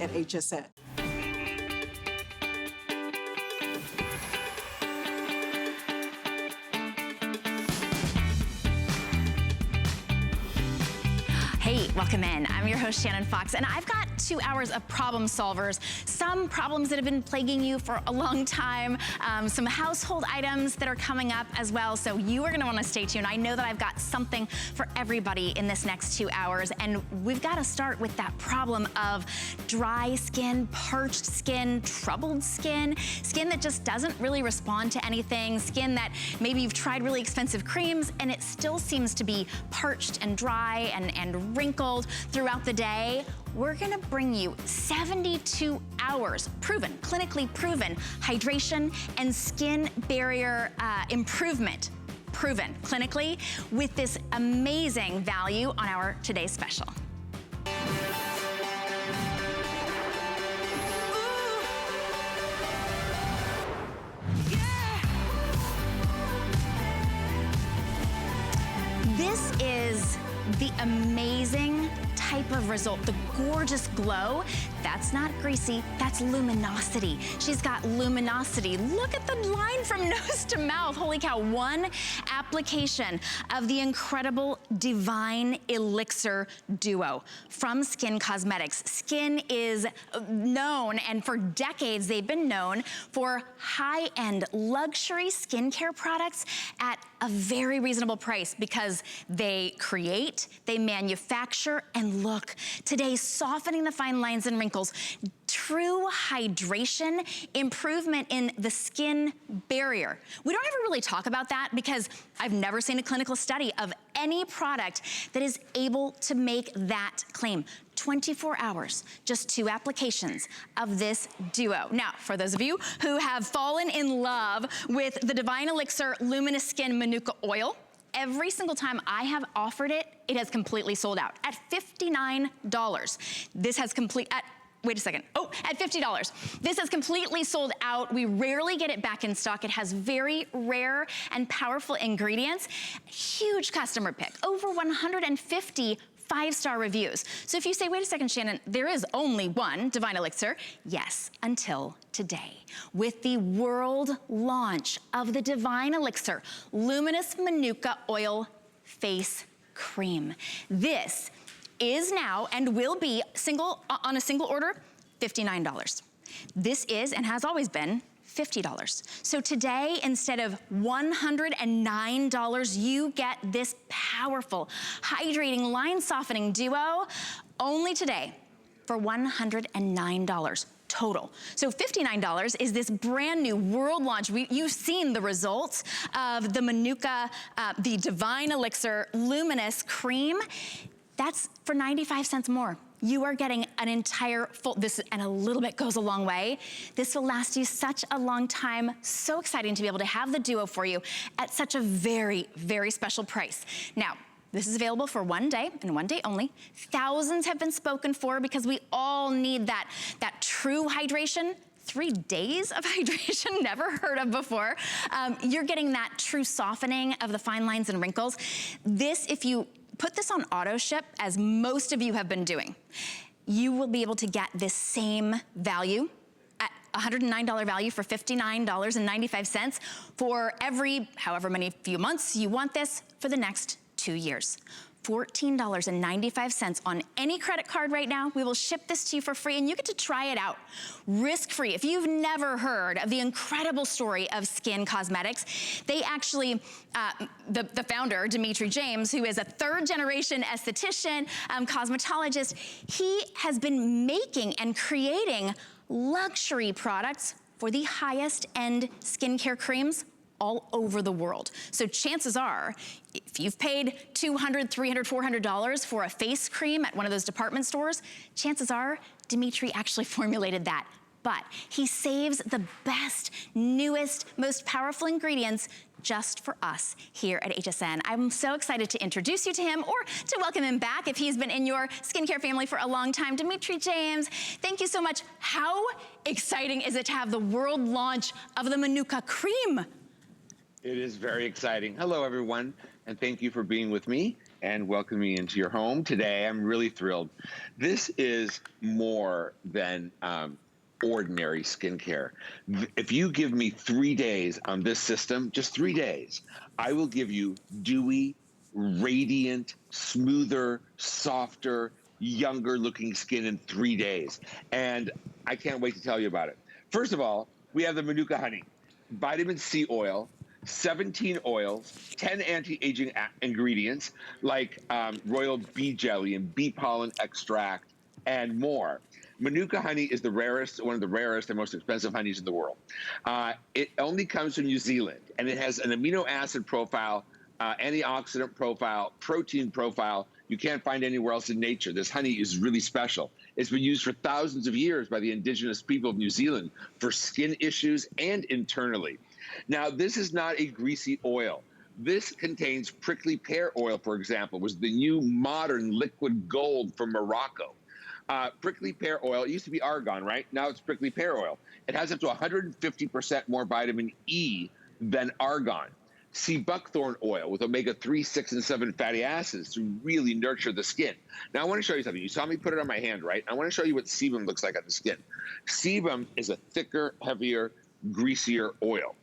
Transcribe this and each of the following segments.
at HSN. Hey, welcome in. I'm your host, Shannon Fox, and I've got 2 hours of problem solvers. Some problems that have been plaguing you for a long time, some household items that are coming up as well, so you are gonna wanna stay tuned. I know that I've got something for everybody in this next 2 hours, and we've gotta start with that problem of dry skin, parched skin, troubled skin, skin that just doesn't really respond to anything, skin that maybe you've tried really expensive creams and it still seems to be parched and dry and wrinkled throughout the day. We're gonna bring you 72 hours proven, clinically proven hydration and skin barrier improvement, proven clinically, with this amazing value on our today's special. This is the amazing type of result, the gorgeous glow. That's not greasy, that's luminosity. She's got luminosity. Look at the line from nose to mouth. Holy cow, one application of the incredible Divine Elixir Duo from Skin Cosmetics. Skin is known, and for decades they've been known for high-end luxury skincare products at a very reasonable price because they create, they manufacture, and look, today softening the fine lines and wrinkles, true hydration, improvement in the skin barrier. We don't ever really talk about that because I've never seen a clinical study of any product that is able to make that claim. 24 hours, just 2 applications of this duo. Now, for those of you who have fallen in love with the Divine Elixir Luminous Skin Manuka Oil, every single time I have offered it, it has completely sold out at $59. This has wait a second. Oh, at $50. This has completely sold out. We rarely get it back in stock. It has very rare and powerful ingredients. Huge customer pick. Over 150 5-star reviews. So if you say, wait a second, Shannon, there is only one Divine Elixir. Yes, until today. With the world launch of the Divine Elixir Luminous Manuka Oil Face Cream. This is now and will be on a single order, $59. This is and has always been $50. So today, instead of $109, you get this powerful, hydrating, line-softening duo only today for $109 total. So $59 is this brand new world launch. You've seen the results of the Manuka, the Divine Elixir Luminous Cream. That's for 95 cents more. You are getting an entire full, and a little bit goes a long way. This will last you such a long time. So exciting to be able to have the duo for you at such a very, very special price. Now, this is available for 1 day and 1 day only. Thousands have been spoken for because we all need that true hydration. 3 days of hydration, never heard of before. You're getting that true softening of the fine lines and wrinkles. This, if you put this on auto ship, as most of you have been doing, you will be able to get this same value at $109 value for $59.95 for every however many few months you want this for the next 2 years. $14.95 on any credit card right now. We will ship this to you for free and you get to try it out risk-free. If you've never heard of the incredible story of Skin Cosmetics, they actually, the founder, Dimitri James, who is a 3rd-generation esthetician, cosmetologist, he has been making and creating luxury products for the highest end skincare creams all over the world. So chances are, if you've paid $200, $300, $400 for a face cream at one of those department stores, chances are Dimitri actually formulated that. But he saves the best, newest, most powerful ingredients just for us here at HSN. I'm so excited to introduce you to him or to welcome him back if he's been in your skincare family for a long time. Dimitri James, thank you so much. How exciting is it to have the world launch of the Manuka Cream? It is very exciting. Hello, everyone, and thank you for being with me. and welcome me into your home today. I'm really thrilled. This is more than ordinary skincare. If you give me 3 days on this system, just 3 days, I will give you dewy, radiant, smoother, softer, younger looking skin in 3 days. And I can't wait to tell you about it. First of all, we have the Manuka Honey, vitamin C oil, 17 oils, 10 anti-aging ingredients like royal bee jelly and bee pollen extract and more. Manuka honey is the rarest, one of the rarest and most expensive honeys in the world. It only comes from New Zealand, and it has an amino acid profile, antioxidant profile, protein profile you can't find anywhere else in nature. This honey is really special. It's been used for thousands of years by the indigenous people of New Zealand for skin issues and internally. Now, this is not a greasy oil. This contains prickly pear oil, for example, was the new modern liquid gold from Morocco. Prickly pear oil, it used to be argan, right? Now it's prickly pear oil. It has up to 150% more vitamin E than argan. Sea buckthorn oil with omega-3, 6, and 7 fatty acids to really nurture the skin. Now, I want to show you something. You saw me put it on my hand, right? I want to show you what sebum looks like on the skin. Sebum is a thicker, heavier, greasier oil.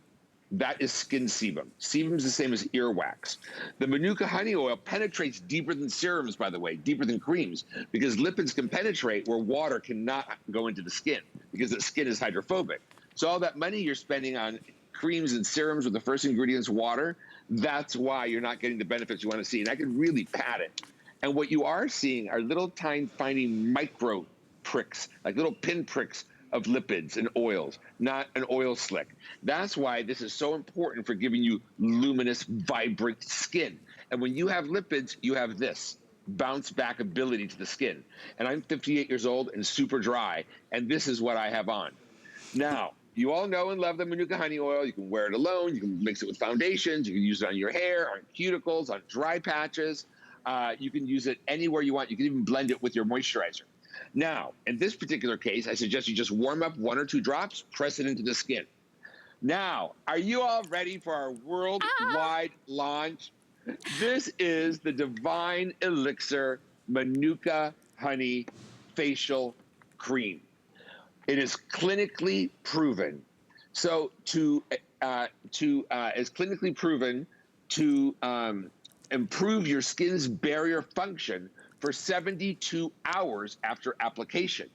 That is skin sebum. Sebum is the same as earwax. The Manuka honey oil penetrates deeper than serums, by the way, deeper than creams, because lipids can penetrate where water cannot go into the skin, because the skin is hydrophobic. So all that money you're spending on creams and serums with the first ingredients water, that's why you're not getting the benefits you want to see. And I can really pat it. And what you are seeing are little tiny micro pricks, like little pin pricks of lipids and oils, not an oil slick. That's why this is so important for giving you luminous, vibrant skin. And when you have lipids, you have this bounce back ability to the skin. And I'm 58 years old and super dry, and this is what I have on. Now, you all know and love the Manuka honey oil. You can wear it alone. You can mix it with foundations. You can use it on your hair, on cuticles, on dry patches. You can use it anywhere you want. You can even blend it with your moisturizer. Now, in this particular case, I suggest you just warm up 1 or 2 drops, press it into the skin. Now, are you all ready for our worldwide launch? This is the Divine Elixir Manuka Honey Facial Cream. It is clinically proven. So is clinically proven to improve your skin's barrier function for 72 hours after application.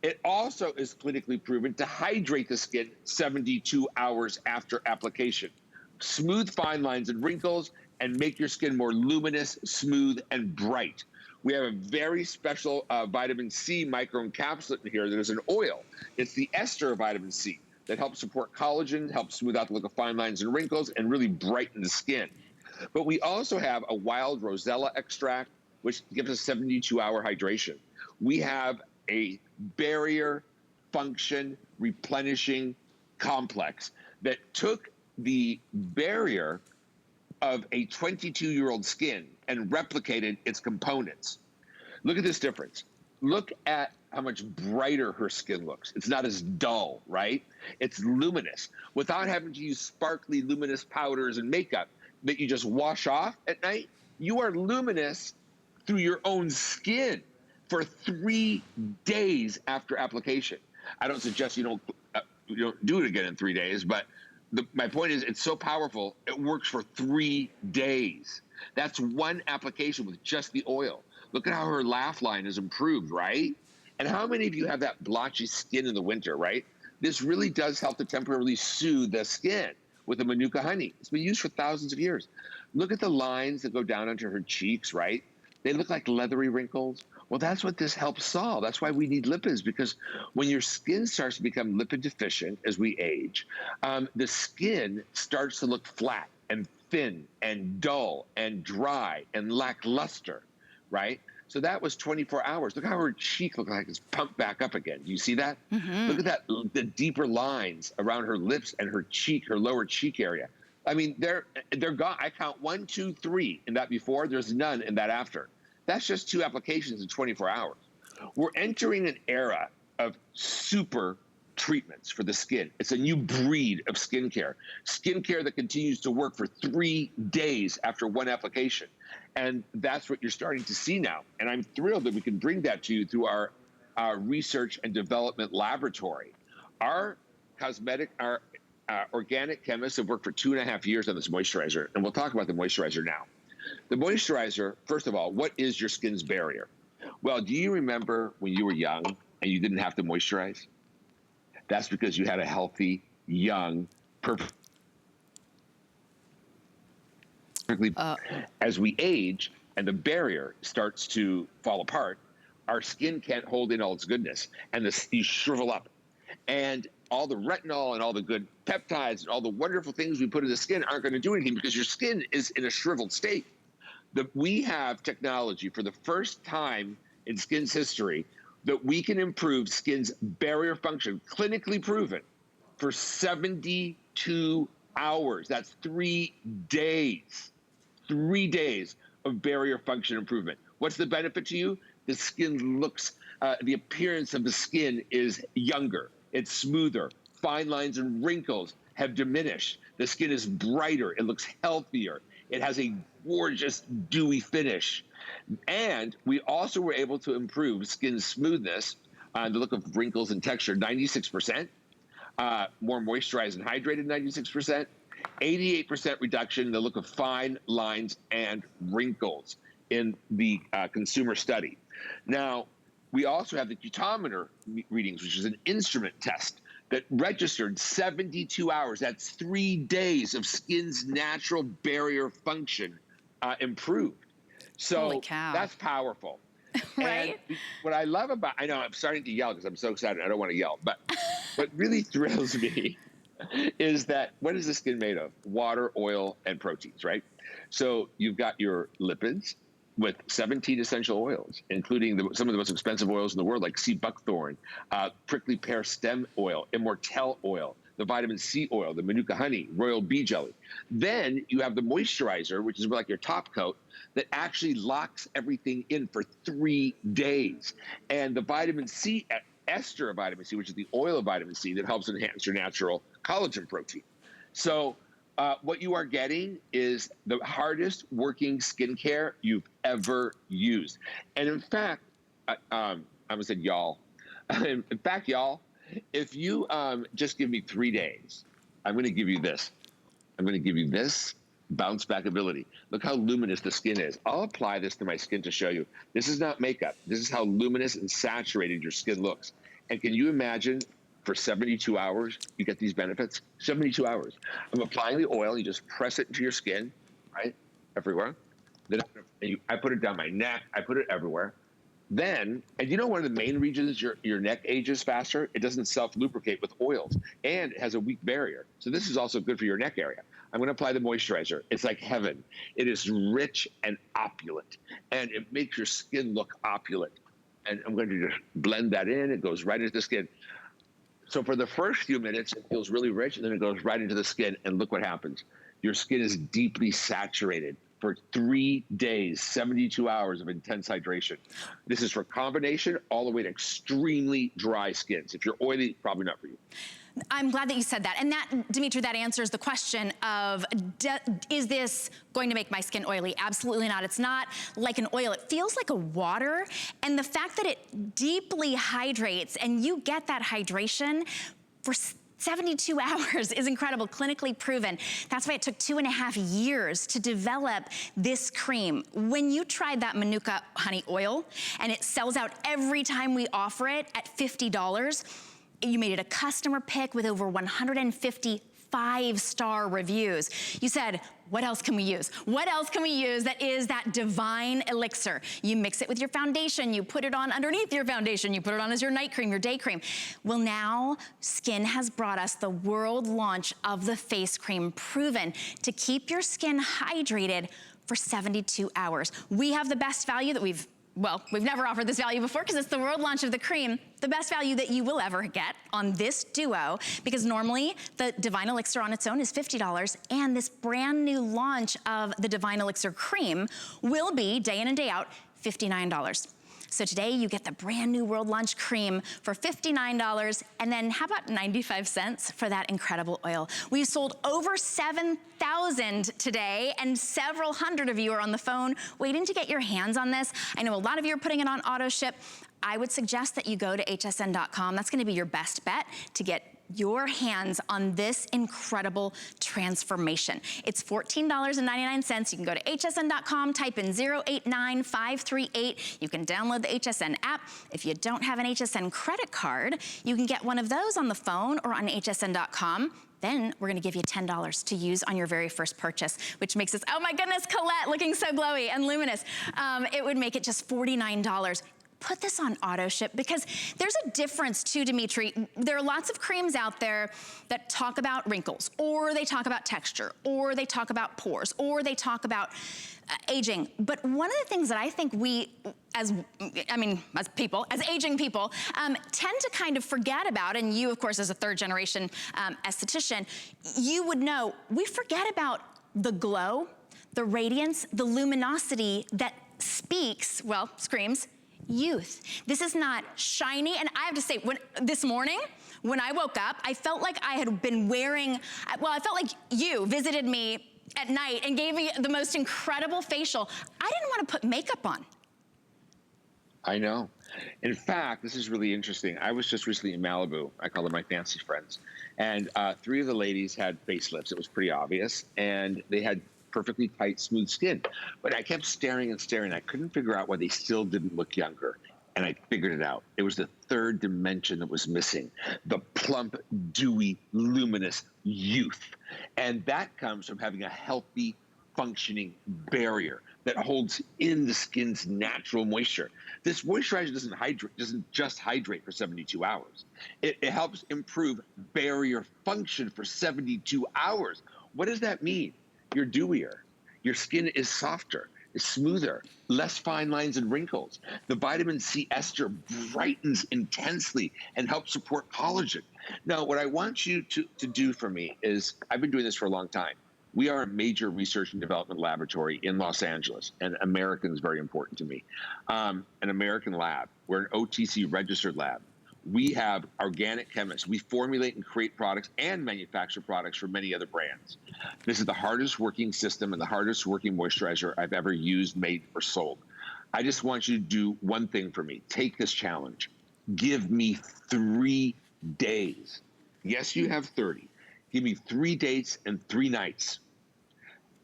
It also is clinically proven to hydrate the skin 72 hours after application, smooth fine lines and wrinkles, and make your skin more luminous, smooth, and bright. We have a very special vitamin C microencapsulate in here that is an oil. It's the ester of vitamin C that helps support collagen, helps smooth out the look of fine lines and wrinkles, and really brighten the skin. But we also have a wild rosella extract, which gives us 72-hour hydration. We have a barrier function replenishing complex that took the barrier of a 22-year-old skin and replicated its components. Look at this difference. Look at how much brighter her skin looks. It's not as dull, right? It's luminous. Without having to use sparkly, luminous powders and makeup that you just wash off at night, you are luminous through your own skin for 3 days after application. I don't suggest you don't do it again in 3 days, but my point is, it's so powerful, it works for 3 days. That's one application with just the oil. Look at how her laugh line is improved, right? And how many of you have that blotchy skin in the winter, right? This really does help to temporarily soothe the skin with the Manuka honey. It's been used for thousands of years. Look at the lines that go down onto her cheeks, right? They look like leathery wrinkles. Well, that's what this helps solve. That's why we need lipids, because when your skin starts to become lipid deficient as we age, the skin starts to look flat and thin and dull and dry and lackluster, right? So that was 24 hours. Look how her cheek looked like it's pumped back up again. Do you see that? Mm-hmm. Look at that, the deeper lines around her lips and her cheek, her lower cheek area. I mean, they're gone. I count 1, 2, 3 in that before. There's none in that after. That's just 2 applications in 24 hours. We're entering an era of super treatments for the skin. It's a new breed of skincare. Skincare that continues to work for 3 days after one application. And that's what you're starting to see now. And I'm thrilled that we can bring that to you through our research and development laboratory. Our organic chemists have worked for 2.5 years on this moisturizer, and we'll talk about the moisturizer now. The moisturizer, first of all, what is your skin's barrier? Well, do you remember when you were young and you didn't have to moisturize? That's because you had a healthy, young, perfectly. As we age and the barrier starts to fall apart, our skin can't hold in all its goodness, and you shrivel up. And all the retinol and all the good peptides and all the wonderful things we put in the skin aren't going to do anything because your skin is in a shriveled state. We have technology for the first time in skin's history that we can improve skin's barrier function, clinically proven, for 72 hours. That's 3 days. 3 days of barrier function improvement. What's the benefit to you? The skin looks, the appearance of the skin is younger. It's smoother. Fine lines and wrinkles have diminished. The skin is brighter. It looks healthier. It has a gorgeous, dewy finish. And we also were able to improve skin smoothness, the look of wrinkles and texture, 96%. More moisturized and hydrated, 96%. 88% reduction in the look of fine lines and wrinkles in the consumer study. Now, we also have the cutometer readings, which is an instrument test that registered 72 hours. That's 3 days of skin's natural barrier function improved. So holy cow, that's powerful. Right? And what I love about, I know I'm starting to yell because I'm so excited. I don't want to yell, but what really thrills me is that what is the skin made of? Water, oil, and proteins, right? So you've got your lipids with 17 essential oils, including some of the most expensive oils in the world, like sea buckthorn, prickly pear stem oil, immortelle oil, the vitamin C oil, the Manuka honey, royal bee jelly. Then you have the moisturizer, which is like your top coat, that actually locks everything in for 3 days. And the vitamin C, ester of vitamin C, which is the oil of vitamin C that helps enhance your natural collagen protein. So what you are getting is the hardest working skincare you've ever used. And in fact, I almost said y'all. In fact, y'all, if you just give me 3 days, I'm going to give you this. I'm going to give you this bounce back ability. Look how luminous the skin is. I'll apply this to my skin to show you. This is not makeup. This is how luminous and saturated your skin looks. And can you imagine for 72 hours, you get these benefits? 72 hours. I'm applying the oil. You just press it into your skin, right? Everywhere. Then I put it down my neck. I put it everywhere. Then, and you know one of the main reasons your neck ages faster? It doesn't self-lubricate with oils, and it has a weak barrier. So this is also good for your neck area. I'm going to apply the moisturizer. It's like heaven. It is rich and opulent, and it makes your skin look opulent. And I'm going to just blend that in. It goes right into the skin. So for the first few minutes, it feels really rich, and then it goes right into the skin, and look what happens. Your skin is deeply saturated for 3 days, 72 hours of intense hydration. This is for combination all the way to extremely dry skins. If you're oily, probably not for you. I'm glad that you said that. And that, Dimitri, that answers the question of, is this going to make my skin oily? Absolutely not. It's not like an oil. It feels like a water. And the fact that it deeply hydrates and you get that hydration for 72 hours is incredible, clinically proven. That's why it took 2.5 years to develop this cream. When you tried that Manuka Honey Oil, and it sells out every time we offer it at $50, you made it a customer pick with over 150 5-star reviews. You said, what else can we use? What else can we use that is that divine elixir? You mix it with your foundation, you put it on underneath your foundation, you put it on as your night cream, your day cream. Well, now Skin has brought us the world launch of the face cream, proven to keep your skin hydrated for 72 hours. We have the best value that we've never offered this value before because it's the world launch of the cream, the best value that you will ever get on this duo, because normally the Divine Elixir on its own is $50, and this brand new launch of the Divine Elixir cream will be, day in and day out, $59. So today you get the brand new World Launch Cream for $59, and then how about 95 cents for that incredible oil? We've sold over 7,000 today, and several hundred of you are on the phone waiting to get your hands on this. I know a lot of you are putting it on auto ship. I would suggest that you go to hsn.com. That's gonna be your best bet to get your hands on this incredible transformation. It's $14.99. You can go to hsn.com, type in 089538. You can download the HSN app. If you don't have an HSN credit card, you can get one of those on the phone or on hsn.com. Then we're gonna give you $10 to use on your very first purchase, which makes us, oh my goodness, Colette looking so glowy and luminous. It would make it just $49. Put this on auto ship, because there's a difference too, Dimitri. There are lots of creams out there that talk about wrinkles, or they talk about texture, or they talk about pores, or they talk about aging. But one of the things that I think we, as aging people, tend to kind of forget about, and you, of course, as a third generation esthetician, you would know, we forget about the glow, the radiance, the luminosity that speaks, well, screams, youth. This is not shiny, and I have to say, this morning, when I woke up, I felt like I had been wearing, well, I felt like you visited me at night and gave me the most incredible facial. I didn't want to put makeup on. I know. In fact, this is really interesting. I was just recently in Malibu. I call them my fancy friends. And 3 of the ladies had facelifts. It was pretty obvious. And they had perfectly tight, smooth skin. But I kept staring and staring. I couldn't figure out why they still didn't look younger. And I figured it out. It was the third dimension that was missing. The plump, dewy, luminous youth. And that comes from having a healthy, functioning barrier that holds in the skin's natural moisture. This moisturizer doesn't just hydrate for 72 hours. It helps improve barrier function for 72 hours. What does that mean? You're dewier. Your skin is softer, is smoother, less fine lines and wrinkles. The vitamin C ester brightens intensely and helps support collagen. Now, what I want you to do for me is, I've been doing this for a long time. We are a major research and development laboratory in Los Angeles, and American is very important to me. An American lab. We're an OTC registered lab. We have organic chemists. We formulate and create products and manufacture products for many other brands. This is the hardest working system and the hardest working moisturizer I've ever used, made, or sold. I just want you to do one thing for me. Take this challenge. Give me 3 days. Yes, you have 30. Give me 3 days and 3 nights.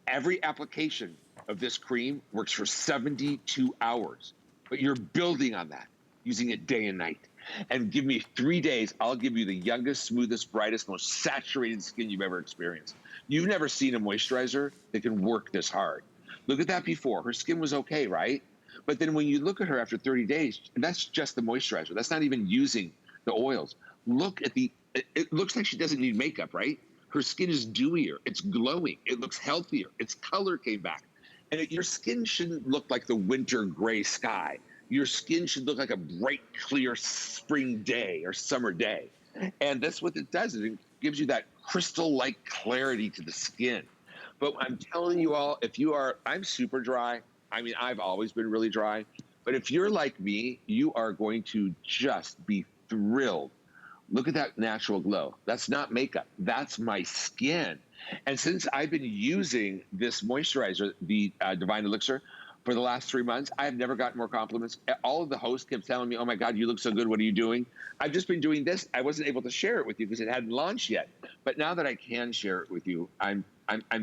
Every application of this cream works for 72 hours, but you're building on that, using it day and night. And give me 3 days, I'll give you the youngest, smoothest, brightest, most saturated skin you've ever experienced. You've never seen a moisturizer that can work this hard. Look at that before. Her skin was okay, right? But then when you look at her after 30 days, that's just the moisturizer. That's not even using the oils. Look at it looks like she doesn't need makeup, right? Her skin is dewier, it's glowing, it looks healthier, its color came back. And your skin shouldn't look like the winter gray sky. Your skin should look like a bright, clear spring day or summer day. And that's what it does. It gives you that crystal-like clarity to the skin. But I'm telling you all, I'm super dry. I mean, I've always been really dry. But if you're like me, you are going to just be thrilled. Look at that natural glow. That's not makeup. That's my skin. And since I've been using this moisturizer, the Divine Elixir, for the last 3 months, I have never gotten more compliments. All of the hosts kept telling me, oh my God, you look so good. What are you doing? I've just been doing this. I wasn't able to share it with you because it hadn't launched yet. But now that I can share it with you, I'm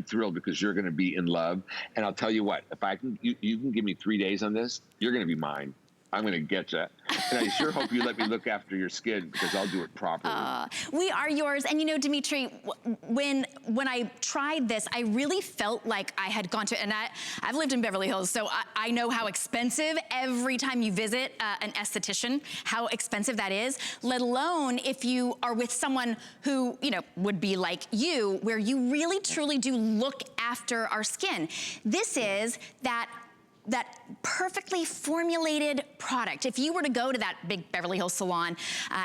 thrilled, because you're going to be in love. And I'll tell you what, if you can give me 3 days on this, you're going to be mine. I'm going to get you. And I sure hope you let me look after your skin, because I'll do it properly. We are yours. And you know, Dimitri, when I tried this, I really felt like I had gone to, and I've lived in Beverly Hills, so I know how expensive every time you visit an esthetician, how expensive that is, let alone if you are with someone who, you know, would be like you, where you really truly do look after our skin. This is that perfectly formulated product. If you were to go to that big Beverly Hills salon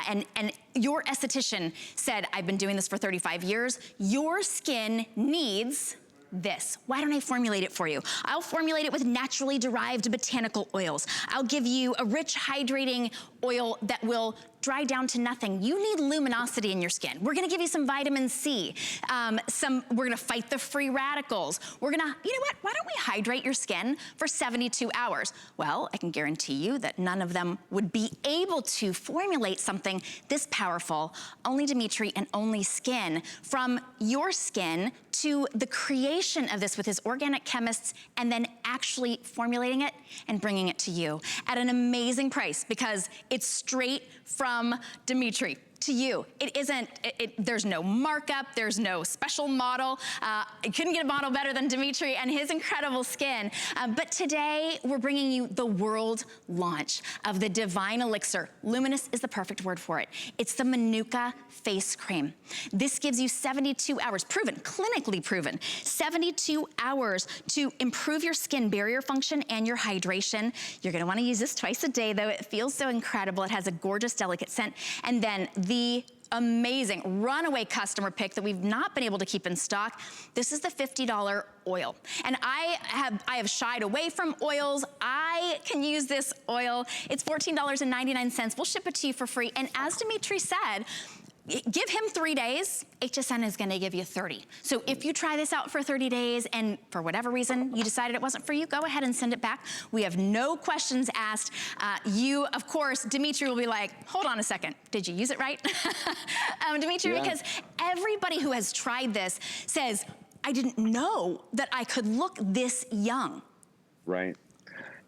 and your esthetician said, I've been doing this for 35 years, your skin needs this? Why don't I formulate it for you? I'll formulate it with naturally derived botanical oils. I'll give you a rich hydrating oil that will dry down to nothing. You need luminosity in your skin. We're gonna give you some vitamin C. We're gonna fight the free radicals. We're gonna, you know what? Why don't we hydrate your skin for 72 hours? Well, I can guarantee you that none of them would be able to formulate something this powerful. Only Dimitri and only Skin. From your skin to the creation of this with his organic chemists and then actually formulating it and bringing it to you at an amazing price because it's straight from Dimitri to you. It isn't, there's no markup, there's no special model. You couldn't get a model better than Dimitri and his incredible skin. But today, we're bringing you the world launch of the Divine Elixir. Luminous is the perfect word for it. It's the Manuka face cream. This gives you 72 hours, proven, clinically proven, 72 hours to improve your skin barrier function and your hydration. You're gonna wanna use this twice a day though. It feels so incredible. It has a gorgeous, delicate scent. And then the amazing runaway customer pick that we've not been able to keep in stock. This is the $50 oil. And I have shied away from oils. I can use this oil. It's $14.99. We'll ship it to you for free. And as Dimitri said, give him 3 days, HSN is gonna give you 30. So if you try this out for 30 days and for whatever reason you decided it wasn't for you, go ahead and send it back. We have no questions asked. You, of course, Dimitri will be like, hold on a second, did you use it right? Dimitri, yeah. Because everybody who has tried this says, I didn't know that I could look this young. Right,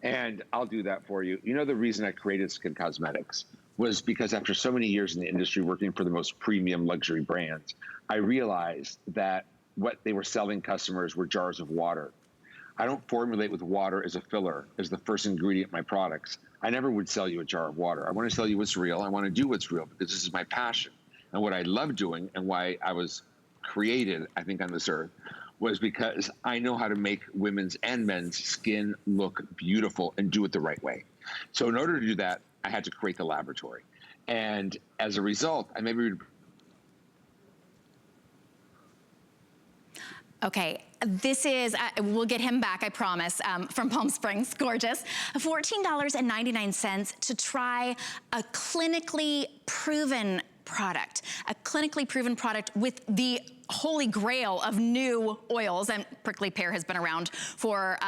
and I'll do that for you. You know the reason I created Skin Cosmetics was because after so many years in the industry working for the most premium luxury brands, I realized that what they were selling customers were jars of water. I don't formulate with water as a filler, as the first ingredient in my products. I never would sell you a jar of water. I want to sell you what's real. I want to do what's real because this is my passion. And what I love doing and why I was created, I think, on this earth was because I know how to make women's and men's skin look beautiful and do it the right way. So in order to do that, I had to create the laboratory. And as a result, I maybe... Okay, this is, we'll get him back, I promise, from Palm Springs, gorgeous. $14.99 to try a clinically proven product, with the holy grail of new oils, and prickly pear has been around for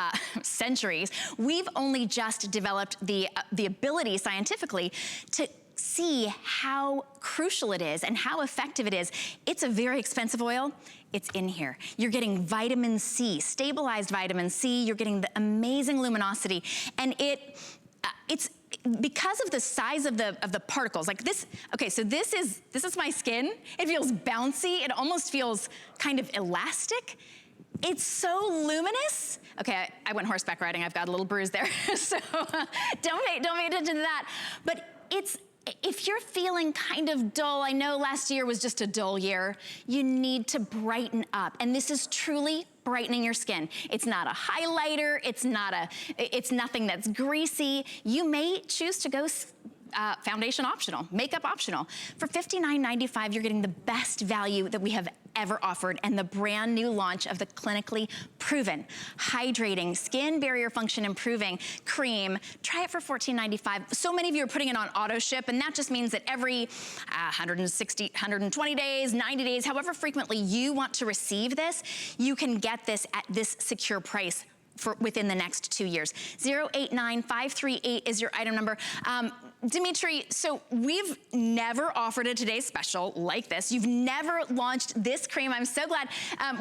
centuries. We've only just developed the ability scientifically to see how crucial it is and how effective it is. It's a very expensive oil. It's in here. You're getting vitamin C, stabilized vitamin C. You're getting the amazing luminosity, and it's because of the size of the particles, like this. Okay, so this is my skin. It feels bouncy. It almost feels kind of elastic. It's so luminous. Okay, I went horseback riding. I've got a little bruise there, so don't pay attention to that. But if you're feeling kind of dull, I know last year was just a dull year, you need to brighten up. And this is truly brightening your skin. It's not a highlighter, it's nothing that's greasy. You may choose to go foundation optional, makeup optional. For $59.95, you're getting the best value that we have ever offered, and the brand new launch of the clinically proven, hydrating, skin barrier function improving cream. Try it for $14.95. So many of you are putting it on auto ship, and that just means that every 160, 120 days, 90 days, however frequently you want to receive this, you can get this at this secure price for within the next 2 years. 089538 is your item number. Dimitri, so we've never offered a today's special like this. You've never launched this cream. I'm so glad.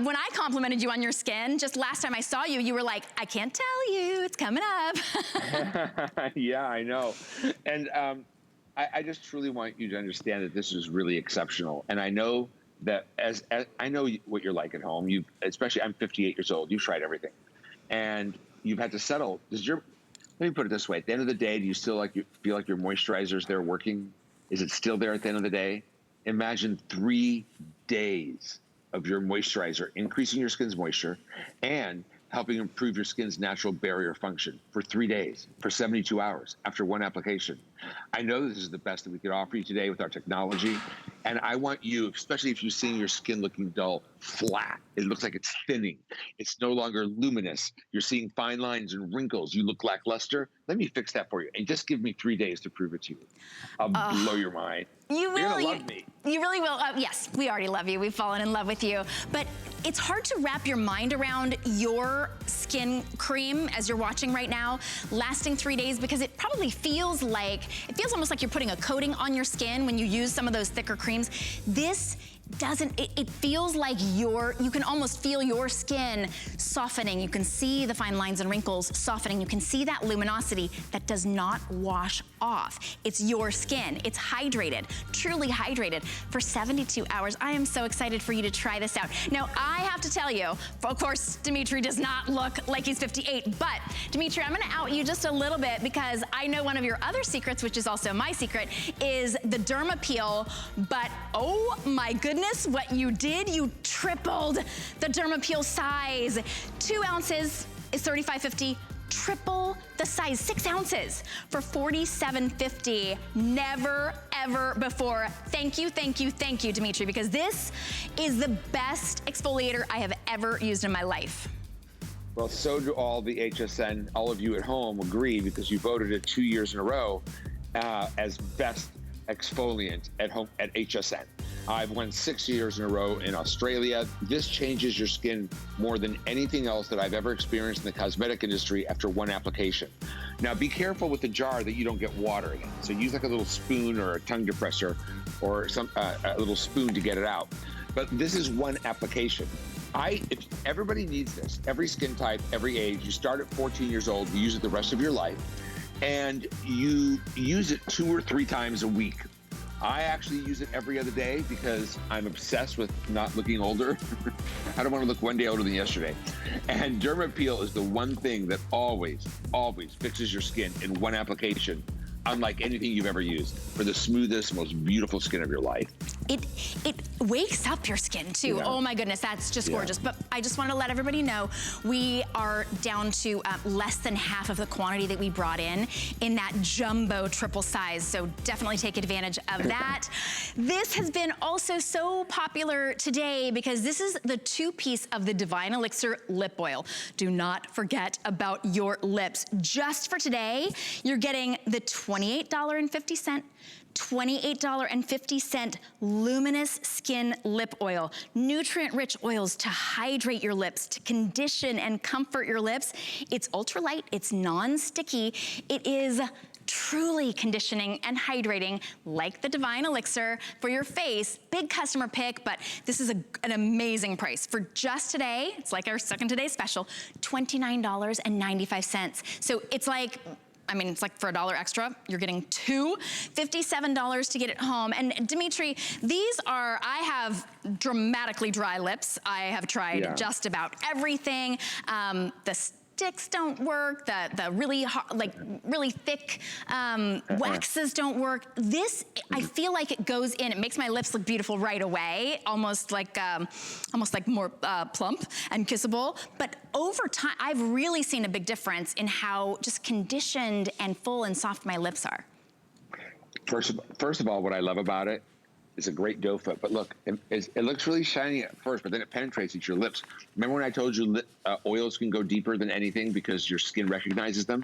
When I complimented you on your skin, just last time I saw you, you were like, I can't tell you, it's coming up. Yeah, I know. And I just truly want you to understand that this is really exceptional. And I know that as I know what you're like at home, especially I'm 58 years old, you've tried everything. And you've had to settle. Let me put it this way. At the end of the day, do you still feel like your moisturizer's there working? Is it still there at the end of the day? Imagine 3 days of your moisturizer increasing your skin's moisture and helping improve your skin's natural barrier function for 3 days, for 72 hours after one application. I know this is the best that we could offer you today with our technology. And I want you, especially if you're seeing your skin looking dull, flat, it looks like it's thinning, it's no longer luminous, you're seeing fine lines and wrinkles, you look lackluster, let me fix that for you. And just give me 3 days to prove it to you. I'll blow your mind. You will. You're gonna love me. You really will. Yes, we already love you. We've fallen in love with you. But it's hard to wrap your mind around your skin cream, as you're watching right now, lasting 3 days, because it probably feels almost like you're putting a coating on your skin when you use some of those thicker creams. This doesn't, it feels like you can almost feel your skin softening. You can see the fine lines and wrinkles softening. You can see that luminosity that does not wash off. It's your skin. It's hydrated, truly hydrated for 72 hours. I am so excited for you to try this out. Now, I have to tell you, of course, Dimitri does not look like he's 58, but Dimitri, I'm gonna out you just a little bit because I know one of your other secrets, which is also my secret, is the Dermapeel, but oh my goodness, what you did, you tripled the Dermapeel size. 2 ounces is $35.50. Triple the size, 6 ounces for $47.50. Never, ever before. Thank you, thank you, thank you, Dimitri, because this is the best exfoliator I have ever used in my life. Well, so do all the HSN, all of you at home agree, because you voted it 2 years in a row as best exfoliant at home at HSN. I've won 6 years in a row in Australia. This changes your skin more than anything else that I've ever experienced in the cosmetic industry after one application. Now, be careful with the jar that you don't get water in. So use like a little spoon or a tongue depressor or a little spoon to get it out. But this is one application. If everybody needs this, every skin type, every age. You start at 14 years old, you use it the rest of your life, and you use it 2 or 3 times a week. I actually use it every other day because I'm obsessed with not looking older. I don't want to look one day older than yesterday. And Dermapeel is the one thing that always, always fixes your skin in one application, unlike anything you've ever used, for the smoothest, most beautiful skin of your life. It wakes up your skin too. Yeah. Oh my goodness, that's just gorgeous. But I just want to let everybody know we are down to less than half of the quantity that we brought in that jumbo triple size. So definitely take advantage of that. This has been also so popular today because this is the 2-piece of the Divine Elixir Lip Oil. Do not forget about your lips. Just for today, you're getting the $28.50 Luminous Skin Lip Oil. Nutrient-rich oils to hydrate your lips, to condition and comfort your lips. It's ultralight, it's non-sticky. It is truly conditioning and hydrating like the Divine Elixir for your face. Big customer pick, but this is an amazing price. For just today, it's like our second today special, $29.95. So it's like, it's like for $1 extra, you're getting 2, $57 to get it home. And Dimitri, I have dramatically dry lips. I have tried just about everything. The sticks don't work, the really hard, really thick waxes don't work. This, I feel like it goes in, it makes my lips look beautiful right away, almost like more plump and kissable. But over time, I've really seen a big difference in how just conditioned and full and soft my lips are. First of all, what I love about it, it's a great doe foot, but look, it looks really shiny at first, but then it penetrates into your lips. Remember when I told you oils can go deeper than anything because your skin recognizes them?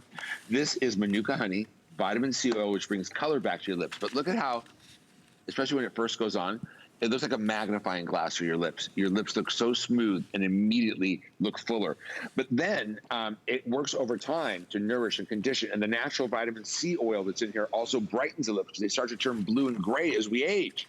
This is Manuka Honey, vitamin C oil, which brings color back to your lips. But look at how, especially when it first goes on, it looks like a magnifying glass for your lips. Your lips look so smooth and immediately look fuller. But then it works over time to nourish and condition. And the natural vitamin C oil that's in here also brightens the lips because they start to turn blue and gray as we age.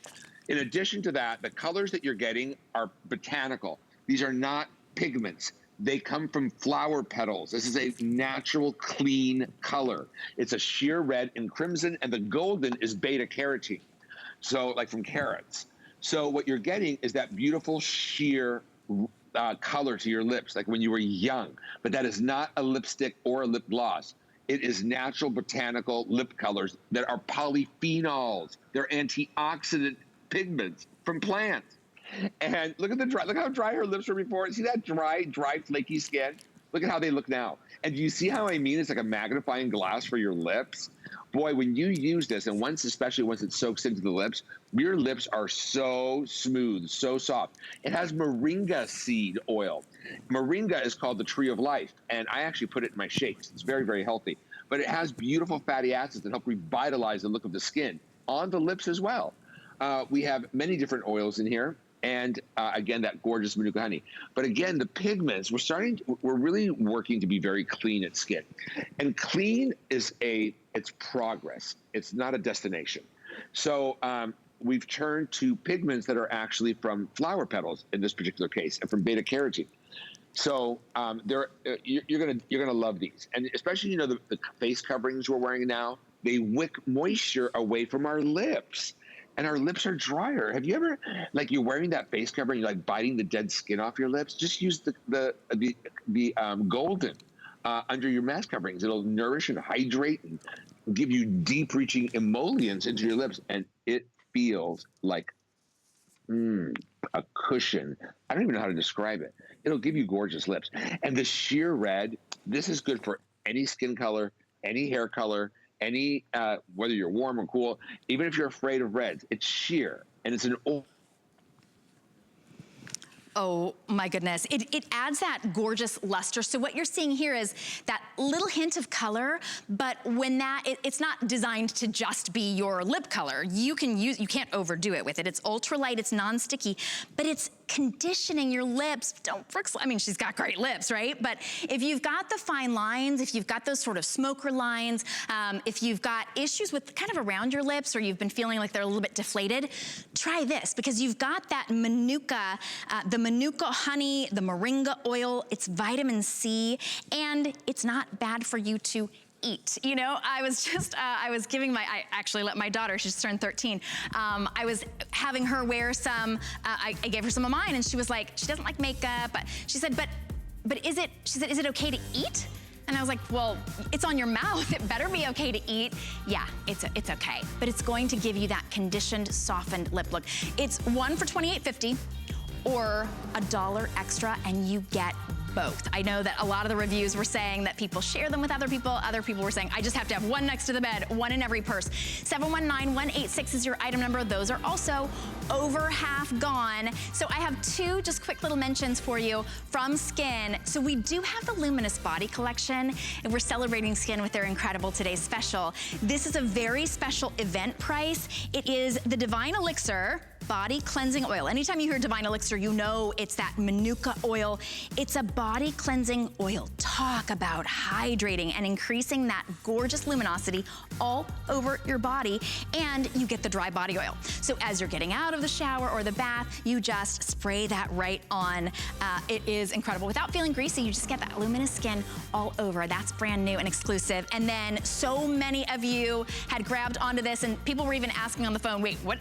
In addition to that, the colors that you're getting are botanical. These are not pigments. They come from flower petals. This is a natural, clean color. It's a sheer red and crimson, and the golden is beta carotene. So like from carrots. So what you're getting is that beautiful sheer color to your lips, like when you were young. But that is not a lipstick or a lip gloss. It is natural botanical lip colors that are polyphenols. They're antioxidant pigments from plants. And look at look how dry her lips were before. See that dry, flaky skin? Look at how they look now. And do you see how I mean? It's like a magnifying glass for your lips. Boy, when you use this, and especially once it soaks into the lips, your lips are so smooth, so soft. It has moringa seed oil. Moringa is called the tree of life, and I actually put it in my shakes. It's very, very healthy. But it has beautiful fatty acids that help revitalize the look of the skin on the lips as well. We have many different oils in here. And again, that gorgeous Manuka honey. But again, the pigments, we're really working to be very clean at skin. And clean is it's progress. It's not a destination. So we've turned to pigments that are actually from flower petals in this particular case, and from beta carotene. So you're gonna love these, and especially the face coverings we're wearing now. They wick moisture away from our lips. And our lips are drier. Have you ever, like, you're wearing that face cover and you're like biting the dead skin off your lips? Just use the golden under your mask coverings. It'll nourish and hydrate and give you deep reaching emollients into your lips, and it feels like a cushion. I don't even know how to describe it. It'll give you gorgeous lips. And the sheer red, this is good for any skin color, any hair color, any whether you're warm or cool, even if you're afraid of reds. It's sheer, and it's an old. Oh my goodness, it adds that gorgeous luster. So what you're seeing here is that little hint of color, but when it's not designed to just be your lip color. You can't overdo it with it. It's ultralight, it's non-sticky, but it's conditioning your lips. I mean, she's got great lips, right? But if you've got the fine lines, if you've got those sort of smoker lines, if you've got issues with kind of around your lips, or you've been feeling like they're a little bit deflated, try this, because you've got that Manuka, the Manuka honey, the moringa oil. It's vitamin C, and it's not bad for you to eat. I was giving I actually let my daughter, she just turned 13. I was having her wear some, I gave her some of mine, and she was like, she doesn't like makeup, but she said, but is it okay to eat? And I was like, well, it's on your mouth. It better be okay to eat. Yeah, it's okay. But it's going to give you that conditioned, softened lip look. It's one for $28.50 or $1 extra, and you get both. I know that a lot of the reviews were saying that people share them with other people. Other people were saying, I just have to have one next to the bed, one in every purse. 719186 is your item number. Those are also over half gone. So I have two just quick little mentions for you from Skin. So we do have the Luminous Body Collection, and we're celebrating Skin with their incredible Today's Special. This is a very special event price. It is the Divine Elixir Body Cleansing Oil. Anytime you hear Divine Elixir, you know it's that Manuka oil. It's a body cleansing oil. Talk about hydrating and increasing that gorgeous luminosity all over your body, and you get the dry body oil. So as you're getting out of the shower or the bath, you just spray that right on. It is incredible. Without feeling greasy, you just get that luminous skin all over. That's brand new and exclusive. And then so many of you had grabbed onto this, and people were even asking on the phone, wait, what?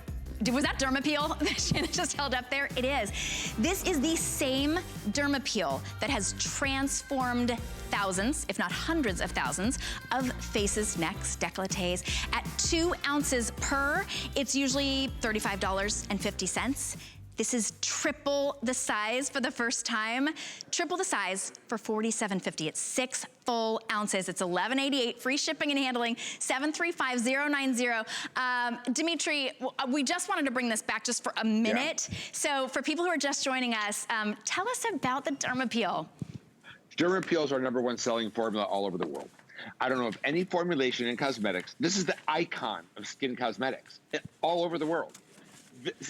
Was that Dermapeel that Shannon just held up there? It is. This is the same Dermapeel that has transformed thousands, if not hundreds of thousands, of faces, necks, décolletés. At 2 ounces per, it's usually $35.50. This is triple the size for the first time. Triple the size for $47.50. It's 6 full ounces. It's $11.88, free shipping and handling, 735090. Dimitri, we just wanted to bring this back just for a minute. Yeah. So for people who are just joining us, tell us about the Dermapeel. Dermapeel is our #1 selling formula all over the world. I don't know of any formulation in cosmetics. This is the icon of skin cosmetics all over the world.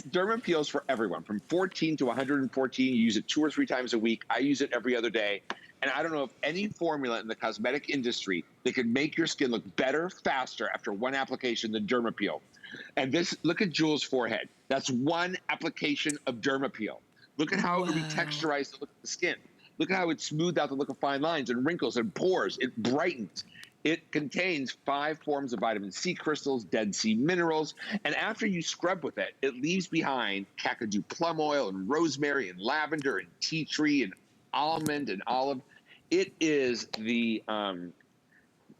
Dermapeel is for everyone, from 14 to 114. You use it 2 or 3 times a week. I use it every other day. And I don't know of any formula in the cosmetic industry that could make your skin look better, faster after one application than Dermapeel. And this, look at Jules' forehead. That's one application of Dermapeel. Look at how it retexturized the look of the skin. Look at how it smoothed out the look of fine lines and wrinkles and pores. It brightens. It contains 5 forms of vitamin C crystals, Dead Sea minerals, and after you scrub with it, it leaves behind Kakadu plum oil and rosemary and lavender and tea tree and almond and olive. It is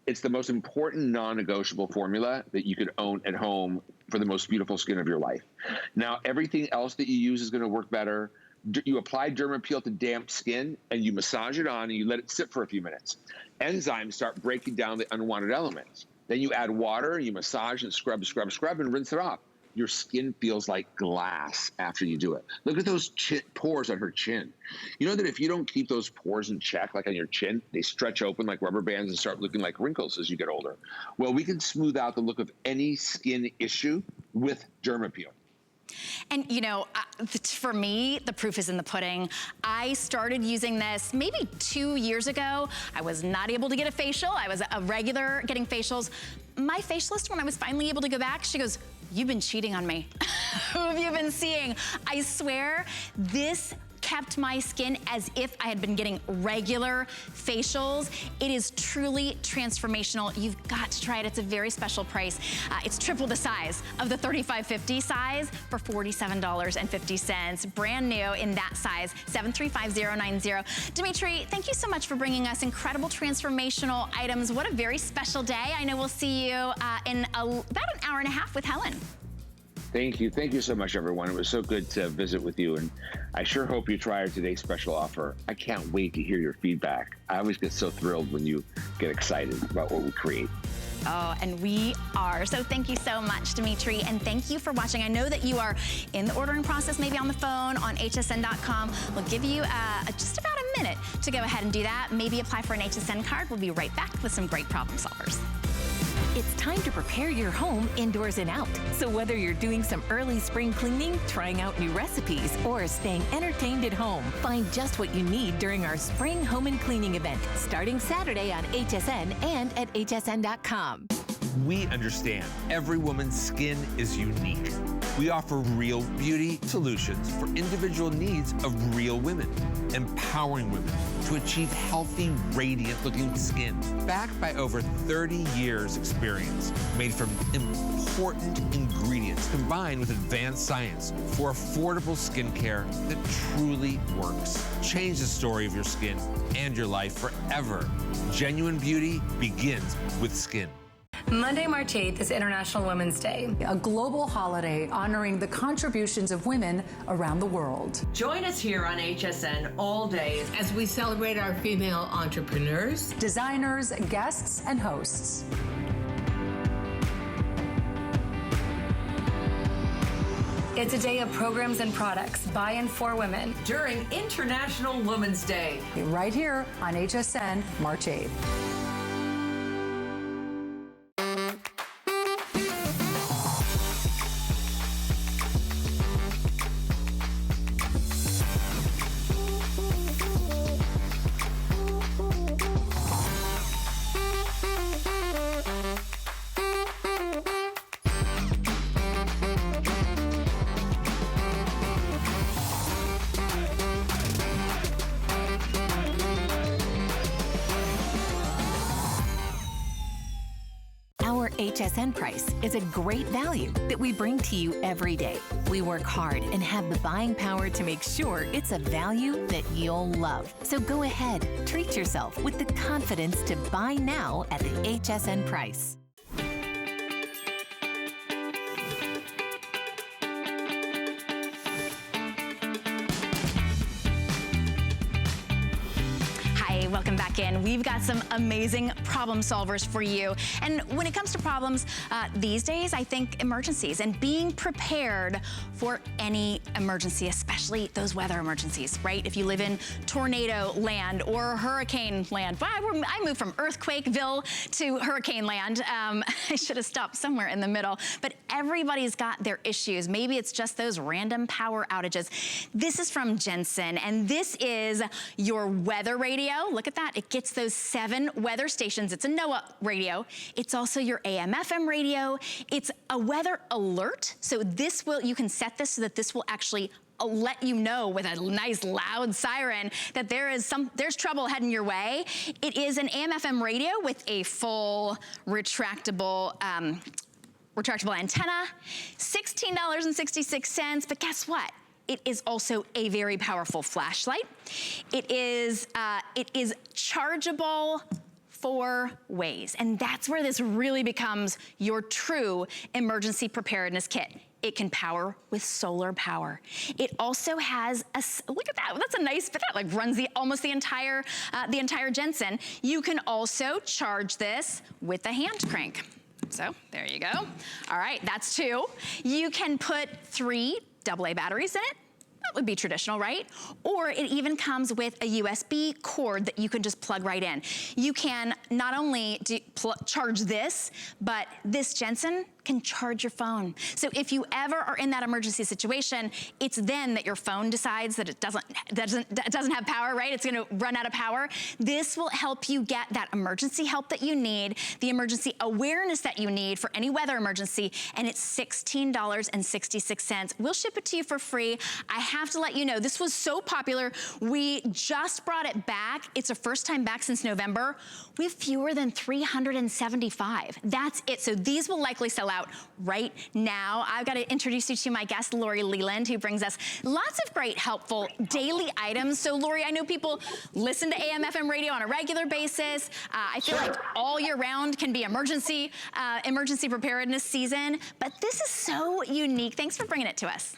it's the most important non-negotiable formula that you could own at home for the most beautiful skin of your life. Now, everything else that you use is going to work better. You apply Dermapeel to damp skin, and you massage it on, and you let it sit for a few minutes. Enzymes start breaking down the unwanted elements. Then you add water, and you massage and scrub, scrub, scrub, and rinse it off. Your skin feels like glass after you do it. Look at those pores on her chin. You know that if you don't keep those pores in check, like on your chin, they stretch open like rubber bands and start looking like wrinkles as you get older. Well, we can smooth out the look of any skin issue with Dermapeel. And you know, for me, the proof is in the pudding. I started using this maybe 2 years ago. I was not able to get a facial. I was a regular getting facials. My facialist, when I was finally able to go back, she goes, "You've been cheating on me." Who have you been seeing? I swear, this kept my skin as if I had been getting regular facials. It is truly transformational. You've got to try it. It's a very special price. It's triple the size of the $35.50 size for $47.50. Brand new in that size, 735090. Dimitri, thank you so much for bringing us incredible transformational items. What a very special day. I know we'll see you in about an hour and a half with Helen. Thank you. Thank you so much, everyone. It was so good to visit with you, and I sure hope you try our today's special offer. I can't wait to hear your feedback. I always get so thrilled when you get excited about what we create. Oh, and we are. So thank you so much, Dimitri, and thank you for watching. I know that you are in the ordering process, maybe on the phone, on hsn.com. We'll give you just about a minute to go ahead and do that. Maybe apply for an HSN card. We'll be right back with some great problem solvers. It's time to prepare your home indoors and out. So whether you're doing some early spring cleaning, trying out new recipes, or staying entertained at home, find just what you need during our Spring Home and Cleaning event, starting Saturday on HSN and at hsn.com. We understand every woman's skin is unique. We offer real beauty solutions for individual needs of real women, empowering women to achieve healthy, radiant-looking skin, backed by over 30 years' experience, made from important ingredients combined with advanced science for affordable skincare that truly works. Change the story of your skin and your life forever. Genuine beauty begins with skin. Monday, March 8th is International Women's Day, a global holiday honoring the contributions of women around the world. Join us here on HSN all day as we celebrate our female entrepreneurs, designers, guests, and hosts. It's a day of programs and products by and for women during International Women's Day. Right here on HSN, March 8th. HSN price is a great value that we bring to you every day. We work hard and have the buying power to make sure it's a value that you'll love. So go ahead, treat yourself with the confidence to buy now at the HSN price. Welcome back in. We've got some amazing problem solvers for you. And when it comes to problems these days, I think emergencies and being prepared for any emergency, especially those weather emergencies, right? If you live in tornado land or hurricane land. Well, I moved from earthquakeville to hurricane land. I should have stopped somewhere in the middle, but everybody's got their issues. Maybe it's just those random power outages. This is from Jensen, and this is your weather radio. Look at that, it gets those 7 weather stations. It's a NOAA radio. It's also your AM, FM radio. It's a weather alert. So this will, you can set this so that this will actually let you know with a nice loud siren that there's trouble heading your way. It is an AM, FM radio with a full retractable antenna, $16.66, but guess what? It is also a very powerful flashlight. It is chargeable 4 ways, and that's where this really becomes your true emergency preparedness kit. It can power with solar power. It also has a, look at that, that's a nice, but that like runs almost the entire Jensen. You can also charge this with a hand crank. So there you go. All right, that's 2. You can put 3 AA batteries in it. That would be traditional, right? Or it even comes with a USB cord that you can just plug right in. You can not only charge this, but this Jensen can charge your phone. So if you ever are in that emergency situation, it's then that your phone decides that it doesn't have power, right? It's gonna run out of power. This will help you get that emergency help that you need, the emergency awareness that you need for any weather emergency, and it's $16.66. We'll ship it to you for free. I have to let you know, this was so popular, we just brought it back. It's a first time back since November. We have fewer than 375. That's it. So these will likely sell out right now. I've got to introduce you to my guest, Lori Leland, who brings us lots of great, helpful daily items. So Lori, I know people listen to AM/FM radio on a regular basis. I feel like all year round can be emergency preparedness season, but this is so unique. Thanks for bringing it to us.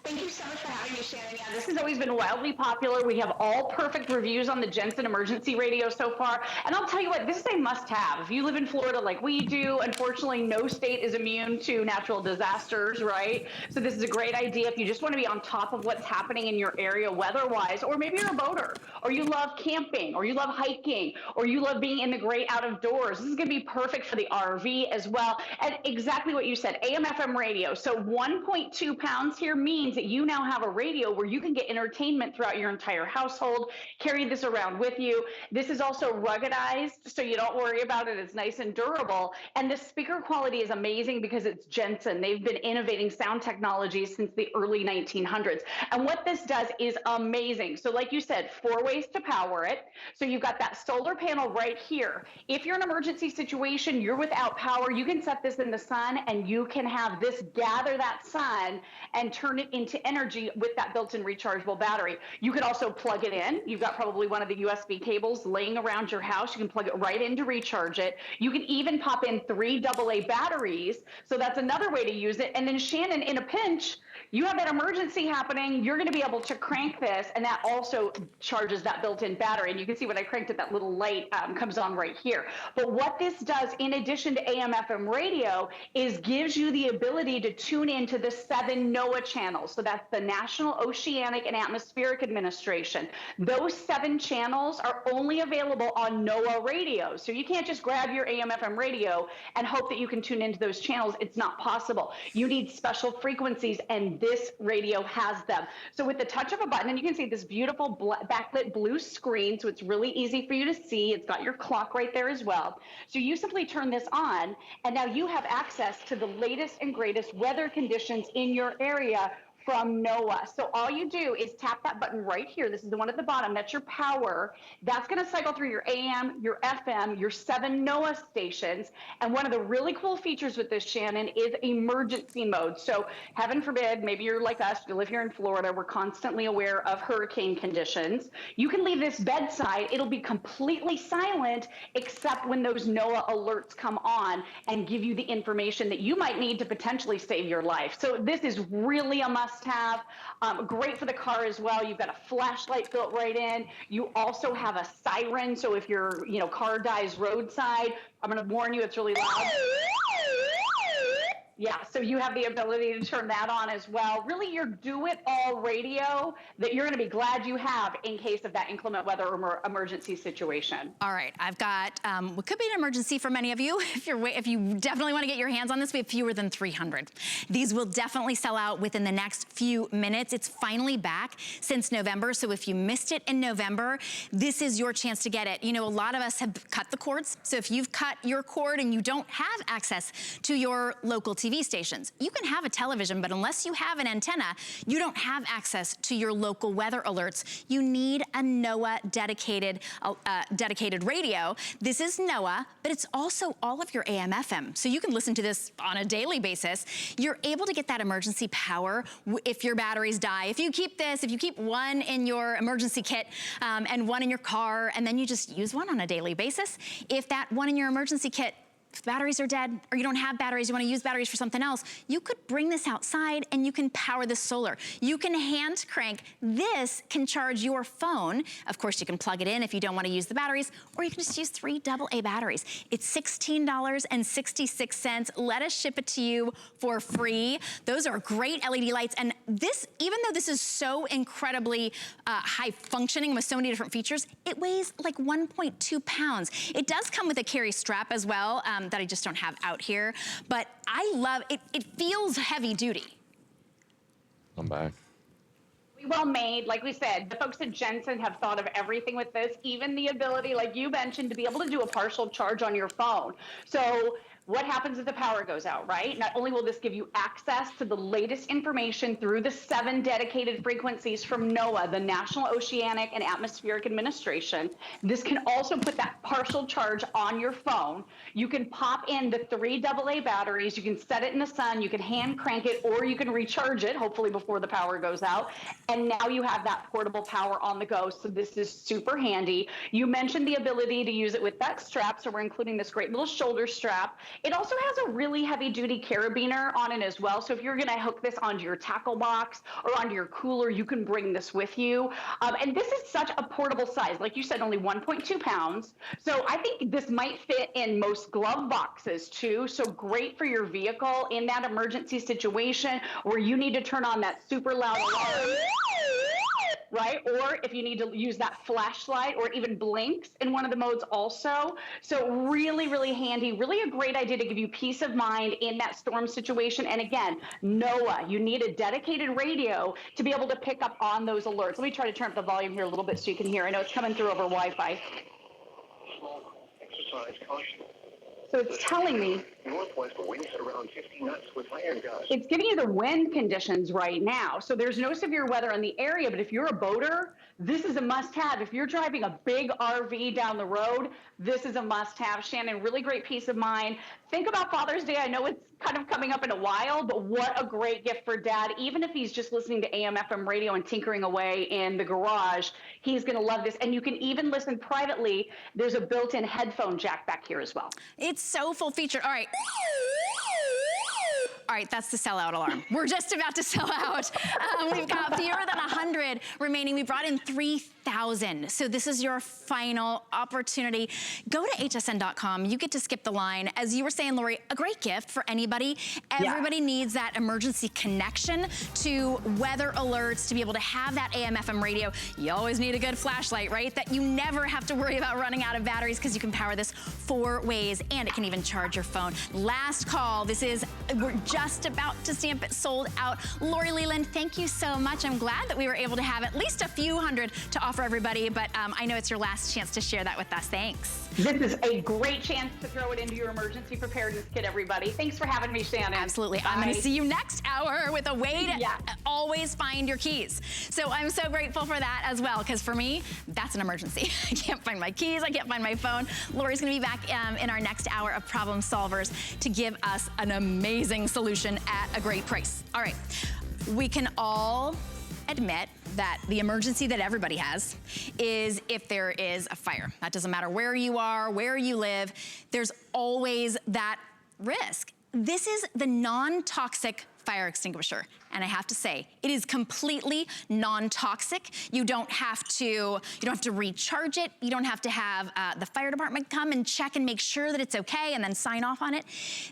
Thank you so much for having me, Shannon. Yeah, this has always been wildly popular. We have all perfect reviews on the Jensen emergency radio so far. And I'll tell you what, this is a must-have. If you live in Florida like we do, unfortunately, no state is immune to natural disasters, right? So this is a great idea if you just want to be on top of what's happening in your area weather-wise, or maybe you're a boater, or you love camping, or you love hiking, or you love being in the great out of doors. This is going to be perfect for the RV as well. And exactly what you said, AM/FM radio. So 1.2 pounds here means that you now have a radio where you can get entertainment throughout your entire household, carry this around with you. This is also ruggedized, so you don't worry about it. It's nice and durable. And the speaker quality is amazing because it's Jensen. They've been innovating sound technology since the early 1900s. And what this does is amazing. So like you said, 4 ways to power it. So you've got that solar panel right here. If you're in an emergency situation, you're without power, you can set this in the sun and you can have this gather that sun and turn it into energy with that built-in rechargeable battery. You can also plug it in. You've got probably one of the USB cables laying around your house. You can plug it right in to recharge it. You can even pop in 3 AA batteries. So that's another way to use it. And then Shannon, in a pinch, you have that emergency happening, you're going to be able to crank this, and that also charges that built-in battery. And you can see when I cranked it, that little light comes on right here. But what this does, in addition to AM/FM radio, is gives you the ability to tune into the 7 NOAA channels. So that's the National Oceanic and Atmospheric Administration. Those 7 channels are only available on NOAA radio. So you can't just grab your AM/FM radio and hope that you can tune into those channels. It's not possible. You need special frequencies, and this radio has them. So with the touch of a button, and you can see this beautiful backlit blue screen, so it's really easy for you to see. It's got your clock right there as well. So you simply turn this on, and now you have access to the latest and greatest weather conditions in your area from NOAA. So all you do is tap that button right here. This is the one at the bottom. That's your power. That's going to cycle through your AM, your FM, your 7 NOAA stations. And one of the really cool features with this, Shannon, is emergency mode. So heaven forbid, maybe you're like us, you live here in Florida, we're constantly aware of hurricane conditions. You can leave this bedside. It'll be completely silent except when those NOAA alerts come on and give you the information that you might need to potentially save your life. So this is really a must have. Great for the car as well. You've got a flashlight built right in. You also have a siren. So if your car dies roadside, I'm going to warn you, it's really loud. Yeah, so you have the ability to turn that on as well. Really, your do-it-all radio that you're going to be glad you have in case of that inclement weather or emergency situation. All right, I've got what could be an emergency for many of you. If you definitely want to get your hands on this, we have fewer than 300. These will definitely sell out within the next few minutes. It's finally back since November, so if you missed it in November, this is your chance to get it. You know, a lot of us have cut the cords, so if you've cut your cord and you don't have access to your local TV stations. You can have a television, but unless you have an antenna, you don't have access to your local weather alerts. You need a NOAA dedicated radio. This is NOAA, but it's also all of your AM/FM. So you can listen to this on a daily basis. You're able to get that emergency power if your batteries die. If you keep this, if you keep one in your emergency kit and one in your car, and then you just use one on a daily basis, if that one in your emergency kit if batteries are dead, or you don't have batteries, you wanna use batteries for something else, you could bring this outside and you can power this solar. You can hand crank. This can charge your phone. Of course, you can plug it in if you don't wanna use the batteries, or you can just use 3 AA batteries. It's $16.66. Let us ship it to you for free. Those are great LED lights. And this, even though this is so incredibly high functioning with so many different features, it weighs like 1.2 pounds. It does come with a carry strap as well that I just don't have out here, but I love it. It feels heavy duty. I'm back. Well made. Like we said, the folks at Jensen have thought of everything with this, even the ability, like you mentioned, to be able to do a partial charge on your phone. So what happens if the power goes out, right? Not only will this give you access to the latest information through the 7 dedicated frequencies from NOAA, the National Oceanic and Atmospheric Administration, this can also put that partial charge on your phone. You can pop in the 3 AA batteries, you can set it in the sun, you can hand crank it, or you can recharge it, hopefully before the power goes out. And now you have that portable power on the go, so this is super handy. You mentioned the ability to use it with that strap, so we're including this great little shoulder strap. It also has a really heavy duty carabiner on it as well. So if you're gonna hook this onto your tackle box or onto your cooler, you can bring this with you. And this is such a portable size. Like you said, only 1.2 pounds. So I think this might fit in most glove boxes too. So great for your vehicle in that emergency situation where you need to turn on that super loud alarm. Right? Or if you need to use that flashlight, or even blinks in one of the modes also. So really, really handy, really a great idea to give you peace of mind in that storm situation. And again, NOAA, you need a dedicated radio to be able to pick up on those alerts. Let me try to turn up the volume here a little bit so you can hear. I know it's coming through over Wi-Fi. Exercise caution. So it's telling me northwest winds around 50 knots with iron gusts. it's giving you the wind conditions right now. So there's no severe weather in the area, but if you're a boater, this is a must-have. If you're driving a big RV down the road, this is a must-have. Shannon, really great peace of mind. Think about Father's Day. I know it's kind of coming up in a while, but what a great gift for Dad. Even if he's just listening to AM, FM radio and tinkering away in the garage, he's going to love this. And you can even listen privately. There's a built-in headphone jack back here as well. It's so full-featured. All right. All right, that's the sellout alarm. We're just about to sell out. We've got fewer than 100 remaining. We brought in 3,000. So this is your final opportunity. Go to hsn.com. You get to skip the line. As you were saying, Lori, a great gift for anybody. Everybody needs that emergency connection to weather alerts, to be able to have that AM, FM radio. You always need a good flashlight, right? That you never have to worry about running out of batteries because you can power this 4 ways, and it can even charge your phone. Last call. We're just about to stamp it sold out. Lori Leland, thank you so much. I'm glad that we were able to have at least a few hundred to offer everybody, but I know it's your last chance to share that with us. Thanks. This is a great chance to throw it into your emergency preparedness kit, everybody. Thanks for having me, Shannon. Absolutely. Bye. I'm going to see you next hour with a way to always find your keys. So I'm so grateful for that as well, because for me, that's an emergency. I can't find my keys. I can't find my phone. Lori's going to be back in our next hour of Problem Solvers to give us an amazing solution at a great price. All right. We can all admit that the emergency that everybody has is if there is a fire. That doesn't matter where you are, where you live, there's always that risk. This is the non-toxic fire extinguisher. And I have to say, it is completely non-toxic. You don't have to recharge it. You don't have to have the fire department come and check and make sure that it's okay and then sign off on it.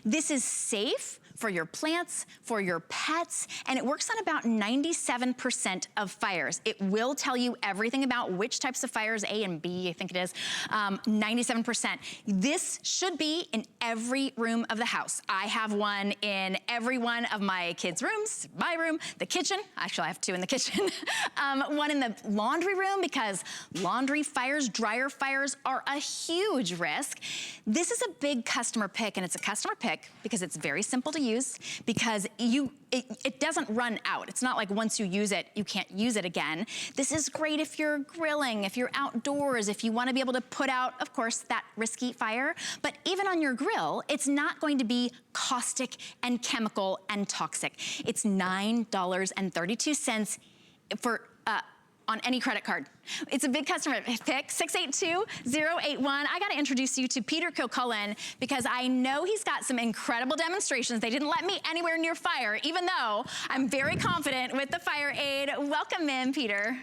This is safe for your plants, for your pets, and it works on about 97% of fires. It will tell you everything about which types of fires, A and B, I think it is, 97%. This should be in every room of the house. I have one in every one of my kids' rooms, my room, the kitchen. Actually, I have 2 in the kitchen. One in the laundry room, because laundry fires, dryer fires are a huge risk. This is a big customer pick, and it's a customer pick because it's very simple to use, because it doesn't run out. It's not like once you use it, you can't use it again. This is great if you're grilling, if you're outdoors, if you want to be able to put out, of course, that risky fire. But even on your grill, it's not going to be caustic and chemical and toxic. It's $9.32 for on any credit card. It's a big customer pick, 682-081. I gotta introduce you to Peter Kilcullen because I know he's got some incredible demonstrations. They didn't let me anywhere near fire, even though I'm very confident with the fire aid. Welcome in, Peter.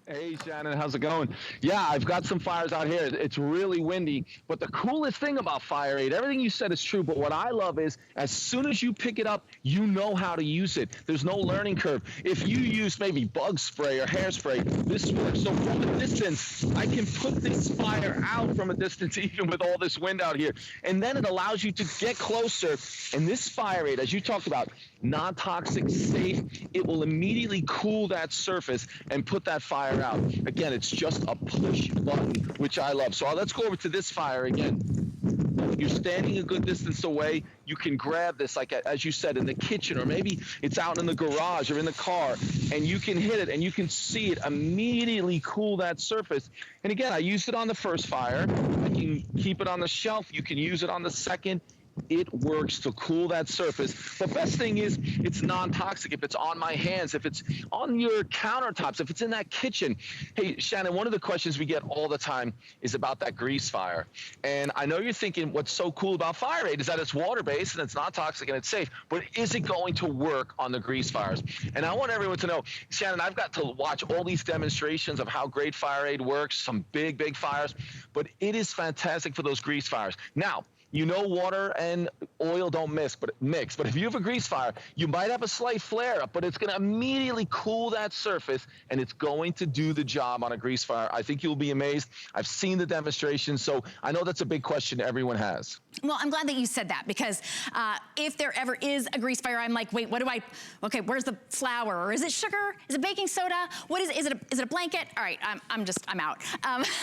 Hey, Shannon, how's it going? Yeah, I've got some fires out here. It's really windy, but the coolest thing about Fire Aid, everything you said is true, but what I love is as soon as you pick it up, you know how to use it. There's no learning curve. If you use maybe bug spray or hairspray, this works. So from a distance, I can put this fire out from a distance, even with all this wind out here. And then it allows you to get closer. And this Fire Aid, as you talked about, non-toxic, safe, it will immediately cool that surface and put that fire out. Again, it's just a push button, which I love. So let's go over to this fire again. You're standing a good distance away. You can grab this, like as you said, in the kitchen, or maybe it's out in the garage or in the car, and you can hit it and you can see it immediately cool that surface. And again, I used it on the first fire. I can keep it on the shelf. You can use it on the second. It works to cool that surface. The best thing is it's non-toxic. If it's on my hands, if it's on your countertops, if it's in that kitchen. Hey, Shannon, one of the questions we get all the time is about that grease fire. And I know you're thinking what's so cool about Fire Aid is that it's water-based and it's not toxic and it's safe, but is it going to work on the grease fires? And I want everyone to know, Shannon, I've got to watch all these demonstrations of how great Fire Aid works, some big, big fires, but it is fantastic for those grease fires. Now, you know water and oil don't mix, but if you have a grease fire, you might have a slight flare up, but it's going to immediately cool that surface, and it's going to do the job on a grease fire. I think you'll be amazed. I've seen the demonstration, so I know that's a big question everyone has. Well, I'm glad that you said that because if there ever is a grease fire, I'm like, wait, okay, where's the flour? Or is it sugar? Is it baking soda? What is it a blanket? All right, I'm out.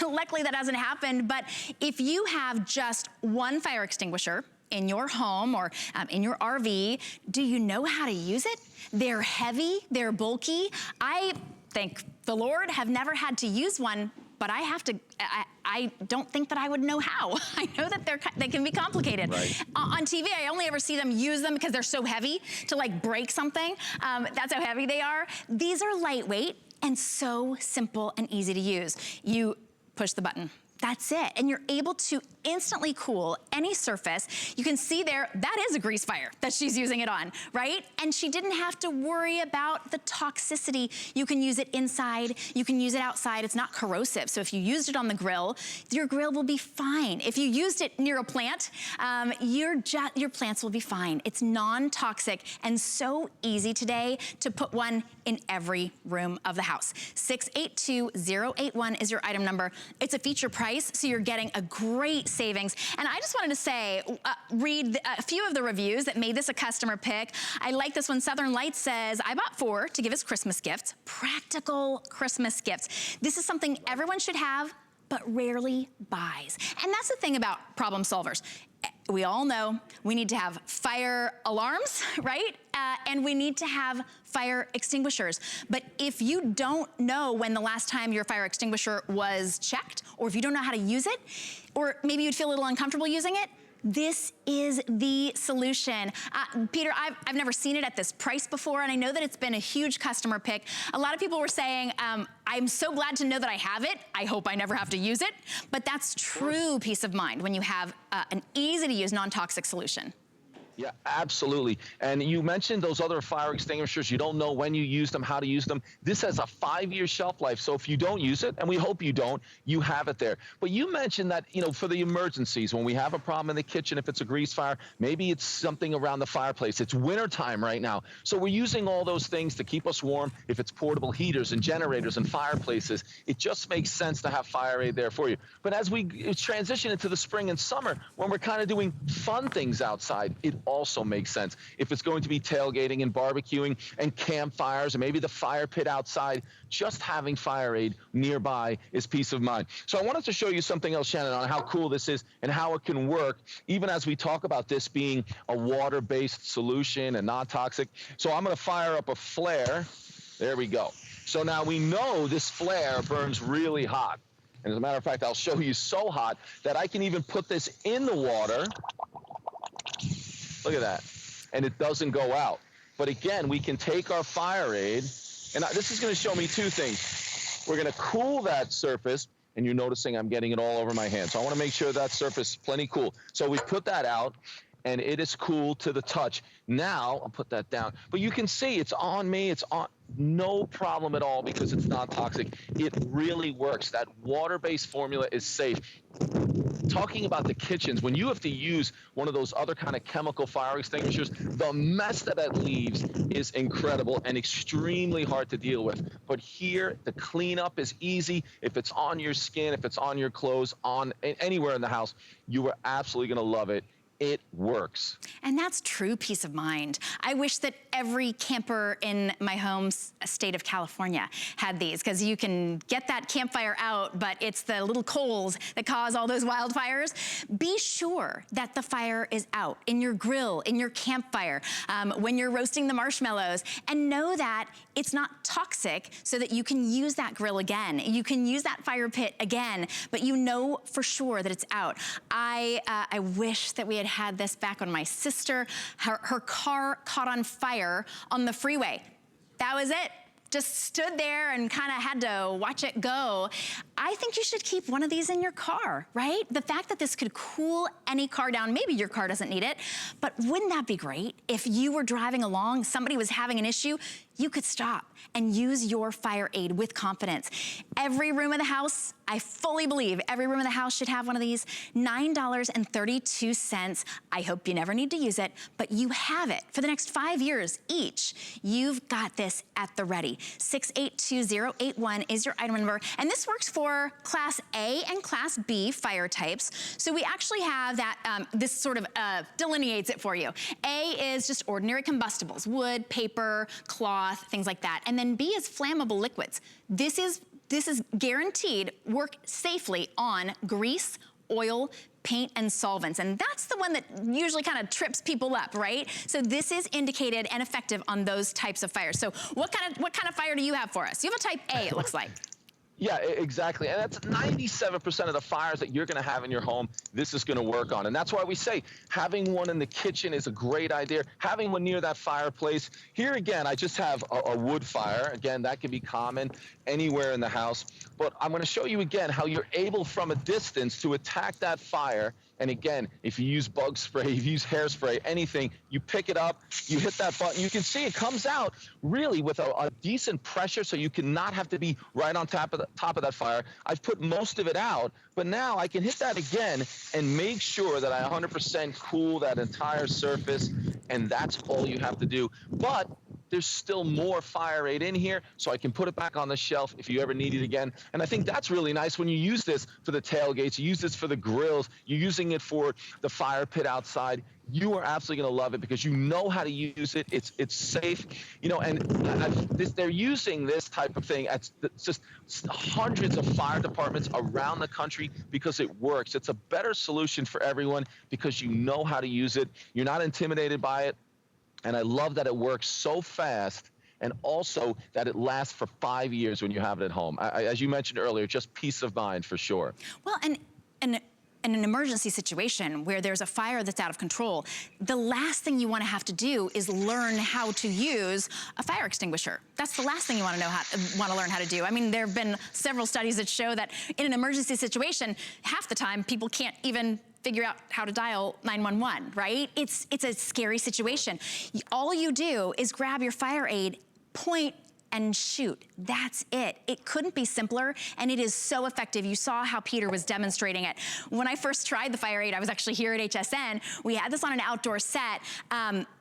Luckily that hasn't happened, but if you have just one fire extinguisher in your home or in your RV, do you know how to use it? They're heavy, they're bulky. I, thank the Lord, have never had to use one, but I don't think that I would know how. I know that they can be complicated. Right. On TV, I only ever see them use them because they're so heavy to like break something. That's how heavy they are. These are lightweight and so simple and easy to use. You push the button. That's it. And you're able to instantly cool any surface. You can see there, that is a grease fire that she's using it on, right? And she didn't have to worry about the toxicity. You can use it inside, you can use it outside. It's not corrosive. So if you used it on the grill, your grill will be fine. If you used it near a plant, your plants will be fine. It's non-toxic and so easy today to put one in every room of the house. 682-081 is your item number. It's a feature price, so you're getting a great savings. And I just wanted to say, read a few of the reviews that made this a customer pick. I like this one. Southern Lights says, I bought 4 to give as Christmas gifts. Practical Christmas gifts. This is something everyone should have, but rarely buys. And that's the thing about problem solvers. We all know we need to have fire alarms, right? And we need to have fire extinguishers. But if you don't know when the last time your fire extinguisher was checked, or if you don't know how to use it, or maybe you'd feel a little uncomfortable using it, this is the solution. Peter, I've never seen it at this price before, and I know that it's been a huge customer pick. A lot of people were saying, I'm so glad to know that I have it. I hope I never have to use it. But that's true peace of mind when you have an easy-to-use, non-toxic solution. Yeah, absolutely. And you mentioned those other fire extinguishers. You don't know when you use them, how to use them. This has a 5-year shelf life. So if you don't use it, and we hope you don't, you have it there. But you mentioned that, you know, for the emergencies, when we have a problem in the kitchen, if it's a grease fire, maybe it's something around the fireplace. It's wintertime right now. So we're using all those things to keep us warm. If it's portable heaters and generators and fireplaces, it just makes sense to have Fire Aid there for you. But as we transition into the spring and summer, when we're kind of doing fun things outside, it also makes sense. If it's going to be tailgating and barbecuing and campfires, or maybe the fire pit outside, just having Fire Aid nearby is peace of mind. So I wanted to show you something else, Shannon, on how cool this is and how it can work, even as we talk about this being a water-based solution and not toxic. So I'm going to fire up a flare. There we go. So now we know this flare burns really hot. And as a matter of fact, I'll show you so hot that I can even put this in the water. Look at that. And it doesn't go out. But again, we can take our Fire Aid, and this is going to show me 2 things. We're gonna cool that surface, and you're noticing I'm getting it all over my hand. So I wanna make sure that surface is plenty cool. So we put that out, and it is cool to the touch. Now, I'll put that down. But you can see it's on me, it's on, no problem at all because it's non-toxic. It really works. That water-based formula is safe. Talking about the kitchens, when you have to use one of those other kind of chemical fire extinguishers, the mess that leaves is incredible and extremely hard to deal with. But here, the cleanup is easy. If it's on your skin, if it's on your clothes, on anywhere in the house, you are absolutely gonna love it. It works. And that's true peace of mind. I wish that every camper in my home state of California had these, because you can get that campfire out, but it's the little coals that cause all those wildfires. Be sure that the fire is out in your grill, in your campfire, when you're roasting the marshmallows, and know that it's not toxic so that you can use that grill again. You can use that fire pit again, but you know for sure that it's out. I wish that we had this back on my sister. Her car caught on fire on the freeway. That was it. Just stood there and kind of had to watch it go. I think you should keep one of these in your car, right? The fact that this could cool any car down, maybe your car doesn't need it, but wouldn't that be great if you were driving along, somebody was having an issue, you could stop and use your fire aid with confidence. Every room of the house, I fully believe every room of the house should have one of these. $9.32. I hope you never need to use it, but you have it for the next 5 years each. You've got this at the ready. 682-081 is your item number, and this works for Class A and Class B fire types. So we actually have that, this sort of delineates it for you. A is just ordinary combustibles, wood, paper, cloth, things like that. And then B is flammable liquids. This is guaranteed work safely on grease, oil, paint, and solvents. And that's the one that usually kind of trips people up, right? So this is indicated and effective on those types of fires. So what kind of fire do you have for us? You have a type A, it looks like. Yeah, exactly. And that's 97% of the fires that you're going to have in your home, this is going to work on. And that's why we say having one in the kitchen is a great idea. Having one near that fireplace. Here again, I just have a wood fire. Again, that can be common anywhere in the house. But I'm going to show you again how you're able from a distance to attack that fire. And again, if you use bug spray, if you use hairspray, anything, you pick it up, you hit that button, you can see it comes out really with a decent pressure, so you cannot have to be right on top of that fire. I've put most of it out, but now I can hit that again and make sure that I 100% cool that entire surface, and that's all you have to do. But there's still more fire aid in here, so I can put it back on the shelf if you ever need it again. And I think that's really nice when you use this for the tailgates, you use this for the grills, you're using it for the fire pit outside. You are absolutely going to love it because you know how to use it. It's safe, you know, and they're using this type of thing at just hundreds of fire departments around the country because it works. It's a better solution for everyone because you know how to use it. You're not intimidated by it. And I love that it works so fast, and also that it lasts for 5 years when you have it at home. As you mentioned earlier, just peace of mind for sure. Well, and in an emergency situation where there's a fire that's out of control, the last thing you want to have to do is learn how to use a fire extinguisher. That's the last thing you want to learn how to do. I mean, there have been several studies that show that in an emergency situation, half the time people can't even figure out how to dial 911, right? It's a scary situation. All you do is grab your fire aid, point and shoot. That's it. It couldn't be simpler, and it is so effective. You saw how Peter was demonstrating it. When I first tried the fire aid, I was actually here at HSN. We had this on an outdoor set.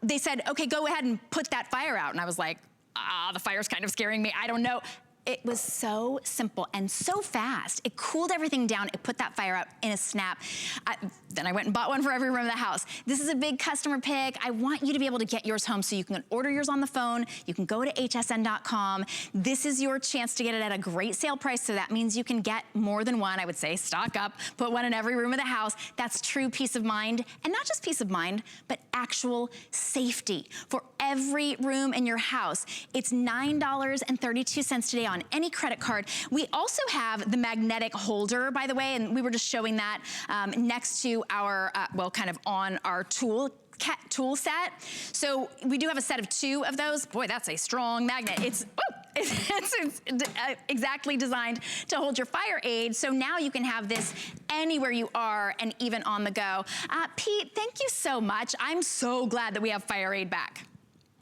They said, okay, go ahead and put that fire out. And I was like, the fire's kind of scaring me. I don't know. It was so simple and so fast. It cooled everything down. It put that fire out in a snap. Then I went and bought one for every room of the house. This is a big customer pick. I want you to be able to get yours home so you can order yours on the phone. You can go to hsn.com. This is your chance to get it at a great sale price, so that means you can get more than one. I would say stock up, put one in every room of the house. That's true peace of mind, and not just peace of mind, but actual safety for every room in your house. It's $9.32 today on any credit card. We also have the magnetic holder, by the way, and we were just showing that next to our, well, kind of on our tool set. So we do have a set of 2 of those. Boy, that's a strong magnet. It's exactly designed to hold your fire aid, so now you can have this anywhere you are and even on the go. Pete, thank you so much. I'm so glad that we have fire aid back.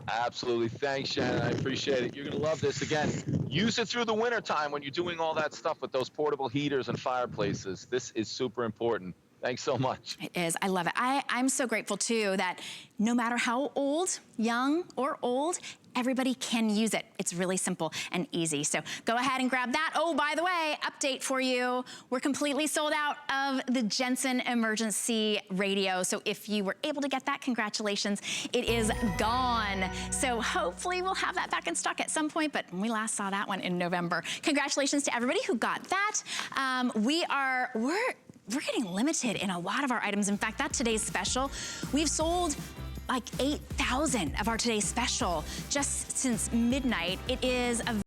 Absolutely. Thanks, Shannon. I appreciate it. You're going to love this. Again, use it through the winter time when you're doing all that stuff with those portable heaters and fireplaces. This is super important. Thanks so much. It is. I love it. I'm so grateful, too, that no matter how old, young, or old, everybody can use it. It's really simple and easy. So go ahead and grab that. Oh, by the way, update for you. We're completely sold out of the Jensen emergency radio. So if you were able to get that, congratulations. It is gone. So hopefully we'll have that back in stock at some point, but we last saw that one in November. Congratulations to everybody who got that. We're getting limited in a lot of our items. In fact, that's today's special. We've sold like 8,000 of our today's special just since midnight. It is a